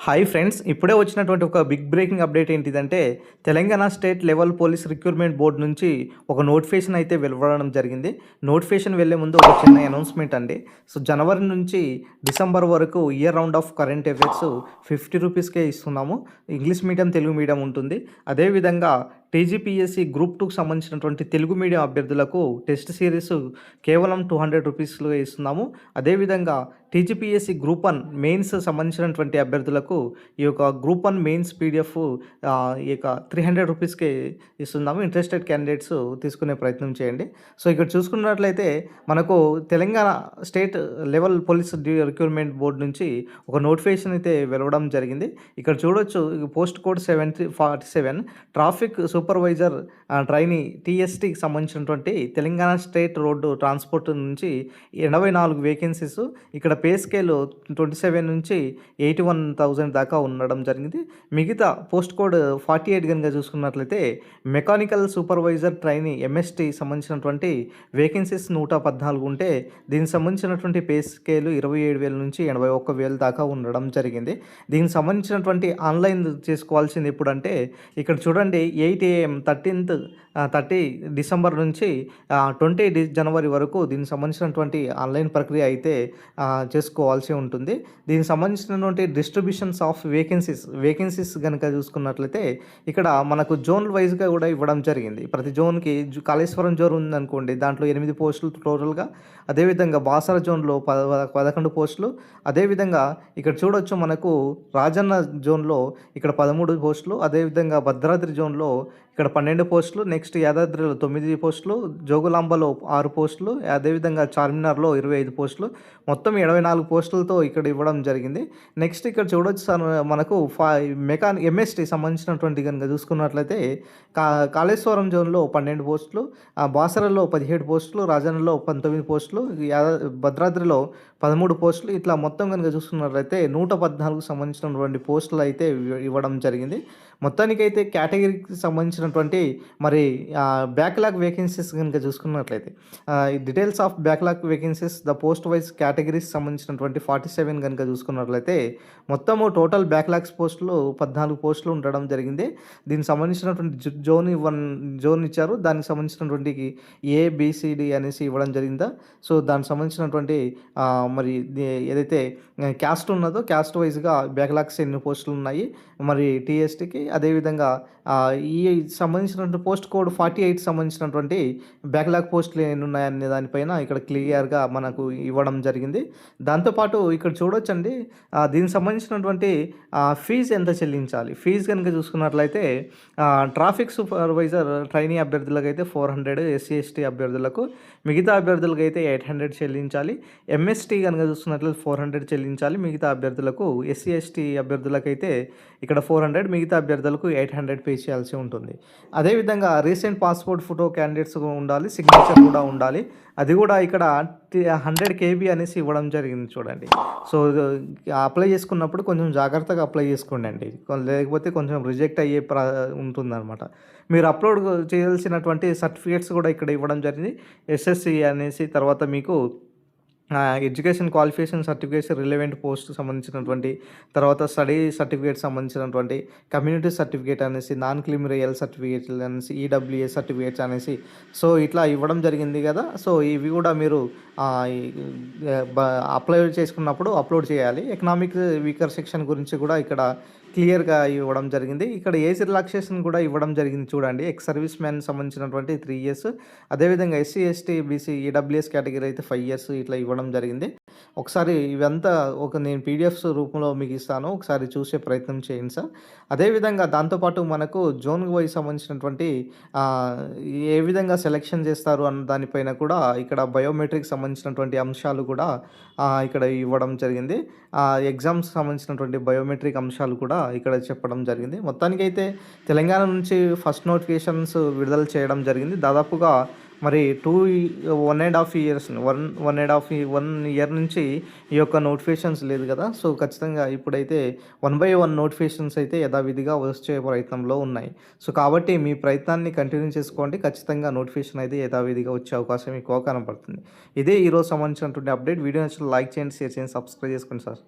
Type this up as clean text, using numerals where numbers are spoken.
Hi friends, ఇప్పుడే వచ్చినటువంటి ఒక బిగ్ బ్రేకింగ్ అప్డేట్ ఏంటిదంటే Telangana state level police recruitment board నుంచి ఒక నోటిఫికేషన్ అయితే వెలువడడం జరిగింది. నోటిఫికేషన్ వెళ్ళే ముందు ఒక చిన్న అనౌన్స్మెంట్ అండి. సో జనవరి నుంచి డిసెంబర్ వరకు year round of current affairs 50 రూపీస్కే ఇస్తున్నాము. ఇంగ్లీష్ మీడియం, తెలుగు మీడియం ఉంటుంది. అదేవిధంగా టీజీపీఎస్సీ గ్రూప్ 2కి సంబంధించినటువంటి తెలుగు మీడియం అభ్యర్థులకు టెస్ట్ సిరీస్ కేవలం 200 రూపీస్లో ఇస్తున్నాము. అదేవిధంగా టీజీపీఎస్సీ గ్రూప్ 1 మెయిన్స్ సంబంధించినటువంటి అభ్యర్థులకు ఈ యొక్క గ్రూప్ 1 మెయిన్స్ పీడిఎఫ్ ఈ యొక్క 300 రూపీస్కే ఇస్తున్నాము. ఇంట్రెస్టెడ్ క్యాండిడేట్స్ తీసుకునే ప్రయత్నం చేయండి. సో ఇక్కడ చూసుకున్నట్లయితే మనకు Telangana state level police recruitment board నుంచి ఒక నోటిఫికేషన్ అయితే వెలవడం జరిగింది. ఇక్కడ చూడొచ్చు, post code 7347 traffic supervisor trainee టీఎస్టీకి సంబంధించినటువంటి తెలంగాణ స్టేట్ రోడ్డు ట్రాన్స్పోర్ట్ నుంచి 84 వేకెన్సీస్. ఇక్కడ పే స్కేల్ 27 నుంచి 81,000 దాకా ఉండడం జరిగింది. మిగతా పోస్ట్ కోడ్ 48 కనుక చూసుకున్నట్లయితే మెకానికల్ సూపర్వైజర్ ట్రైనీ ఎంఎస్టీ సంబంధించినటువంటి వేకెన్సీస్ 114 ఉంటే దీనికి సంబంధించినటువంటి పే స్కేలు 27,000 నుంచి 81,000 దాకా ఉండడం జరిగింది. దీనికి సంబంధించినటువంటి ఆన్లైన్ చేసుకోవాల్సింది ఎప్పుడంటే ఇక్కడ చూడండి, 8 AM 30 డిసెంబర్ నుంచి 20 జనవరి వరకు దీనికి సంబంధించినటువంటి ఆన్లైన్ ప్రక్రియ అయితే చేసుకోవాల్సి ఉంటుంది. దీనికి సంబంధించినటువంటి డిస్ట్రిబ్యూషన్స్ ఆఫ్ వేకెన్సీస్ కనుక చూసుకున్నట్లయితే ఇక్కడ మనకు జోన్ వైజ్గా కూడా ఇవ్వడం జరిగింది. ప్రతి జోన్కి కాళేశ్వరం జోన్ ఉందనుకోండి, దాంట్లో 8 పోస్టులు టోటల్గా. అదేవిధంగా బాసర జోన్లో 11 పోస్టులు. అదేవిధంగా ఇక్కడ చూడొచ్చు, మనకు రాజన్న జోన్లో ఇక్కడ 13 పోస్టులు. అదేవిధంగా భద్రాద్రి జోన్లో ఇక్కడ 12 పోస్టులు. నెక్స్ట్ యాదాద్రిలో 9 పోస్టులు, జోగులాంబలో 6 పోస్టులు, అదేవిధంగా చార్మినార్లో 25 పోస్టులు. మొత్తం 74 పోస్టులతో ఇక్కడ ఇవ్వడం జరిగింది. నెక్స్ట్ ఇక్కడ చూడొచ్చు సార్, మనకు ఎంఎస్టీ సంబంధించినటువంటి కనుక చూసుకున్నట్లయితే కాళేశ్వరం జోన్లో 12 పోస్టులు, బాసరలో 17 పోస్టులు, రాజన్నలో 19 పోస్టులు, భద్రాద్రిలో 13 పోస్టులు. ఇట్లా మొత్తం కనుక చూసుకున్నట్లయితే 114కు సంబంధించినటువంటి పోస్టులు అయితే ఇవ్వడం జరిగింది. మొత్తానికైతే కేటగిరీకి సంబంధించినటువంటి మరి బ్యాక్లాగ్ వేకెన్సీస్ కనుక చూసుకున్నట్లయితే details of backlog vacancies the post wise categories సంబంధించినటువంటి 47 కనుక చూసుకున్నట్లయితే మొత్తము టోటల్ బ్యాక్లాగ్స్ పోస్టులు 14 పోస్టులు ఉండడం జరిగింది. దీనికి సంబంధించినటువంటి జోన్ ఇచ్చారు. దానికి సంబంధించినటువంటి ఏబిసిడి అనేసి ఇవ్వడం జరిగిందా. సో దానికి సంబంధించినటువంటి మరి ఏదైతే క్యాస్ట్ ఉన్నదో క్యాస్ట్ వైజ్గా బ్యాక్లాగ్స్ ఎన్ని పోస్టులు ఉన్నాయి మరి టీఎస్టీకి. అదేవిధంగా ఈ సంబంధించినటువంటి పోస్ట్ కోడ్ 48 సంబంధించినటువంటి బ్యాక్లాగ్ పోస్టులు ఎన్ని ఉన్నాయనే దానిపైన ఇక్కడ క్లియర్గా మనకు ఇవ్వడం జరిగింది. దాంతోపాటు ఇక్కడ చూడొచ్చండి, దీనికి సంబంధించినటువంటి ఫీజు ఎంత చెల్లించాలి. ఫీజు కనుక చూసుకున్నట్లయితే ట్రాఫిక్ సూపర్వైజర్ ట్రైనీ అభ్యర్థులకు అయితే 400, ఎస్సీ ఎస్టీ అభ్యర్థులకు, మిగతా అభ్యర్థులకు అయితే 800 చెల్లించాలి. ఎంఎస్టీ కనుక చూసుకున్నట్లయితే 400 చెల్లించాలి. మిగతా అభ్యర్థులకు, ఎస్సీ ఎస్టీ అభ్యర్థులకైతే ఇక్కడ 400, మిగతా అభ్యర్థులకు 800 పే చేయాల్సి ఉంటుంది. అదేవిధంగా రీసెంట్ పాస్పోర్ట్ ఫోటో క్యాండిడేట్స్ ఉండాలి, సిగ్నేచర్ కూడా ఉండాలి. అది కూడా ఇక్కడ 100 KB అనేసి ఇవ్వడం జరిగింది చూడండి. సో అప్లై చేసుకున్నప్పుడు కొంచెం జాగ్రత్తగా అప్లై చేసుకోండి, లేకపోతే కొంచెం రిజెక్ట్ అయ్యే ఉంటుందన్నమాట. మీరు అప్లోడ్ చేయాల్సినటువంటి సర్టిఫికేట్స్ కూడా ఇక్కడ ఇవ్వడం జరిగింది. ఎస్ఎస్సి అనేసి, తర్వాత మీకు education qualification certificates, relevant post సంబంధించినటువంటి, తర్వాత స్టడీ సర్టిఫికేట్ సంబంధించినటువంటి, కమ్యూనిటీ సర్టిఫికేట్ అనేసి, నాన్ క్రిమినల్ సర్టిఫికేట్ అనేసి, ఈడబ్ల్యూఏ సర్టిఫికేట్స్ అనేసి, సో ఇట్లా ఇవ్వడం జరిగింది కదా. సో ఇవి కూడా మీరు అప్లై చేసుకున్నప్పుడు అప్లోడ్ చేయాలి. ఎకనామిక్ వీకర్ సెక్షన్ గురించి కూడా ఇక్కడ క్లియర్గా ఇవ్వడం జరిగింది. ఇక్కడ ఏజ్ రిలాక్సేషన్ కూడా ఇవ్వడం జరిగింది చూడండి. ఎక్స్ సర్వీస్ మ్యాన్ సంబంధించినటువంటి 3 years, అదేవిధంగా SC ST BC EWS category అయితే 5 years ఇట్లా ఇవ్వడం జరిగింది. ఒకసారి ఇవంతా నేను పీడిఎఫ్స్ రూపంలో మీకు ఇస్తాను, ఒకసారి చూసే ప్రయత్నం చేయండి సార్. అదేవిధంగా దాంతోపాటు మనకు జోన్ వైజ్ సంబంధించినటువంటి ఏ విధంగా సెలెక్షన్ చేస్తారు అన్న దానిపైన కూడా ఇక్కడ బయోమెట్రిక్ సంబంధించినటువంటి అంశాలు కూడా ఇక్కడ ఇవ్వడం జరిగింది. ఎగ్జామ్స్ సంబంధించినటువంటి బయోమెట్రిక్ అంశాలు కూడా ఇక్కడ చెప్పడం జరిగింది. మొత్తానికైతే తెలంగాణ నుంచి ఫస్ట్ నోటిఫికేషన్స్ విడుదల చేయడం జరిగింది. దాదాపుగా మరి 1.5 years 1 year నుంచి ఈ యొక్క నోటిఫికేషన్స్ లేదు కదా. సో ఖచ్చితంగా ఇప్పుడైతే 1 by 1 నోటిఫికేషన్స్ అయితే యథావిధిగా వచ్చే ప్రయత్నంలో ఉన్నాయి. సో కాబట్టి మీ ప్రయత్నాన్ని కంటిన్యూ చేసుకోండి. ఖచ్చితంగా నోటిఫికేషన్ అయితే యథావిధిగా వచ్చే అవకాశం ఎక్కువ కనపడుతుంది. ఇదే ఈరోజు సంబంధించినటువంటి అప్డేట్. వీడియో నచ్చితే లైక్ చేయండి, షేర్ చేయండి, సబ్స్క్రైబ్ చేసుకోండి సార్.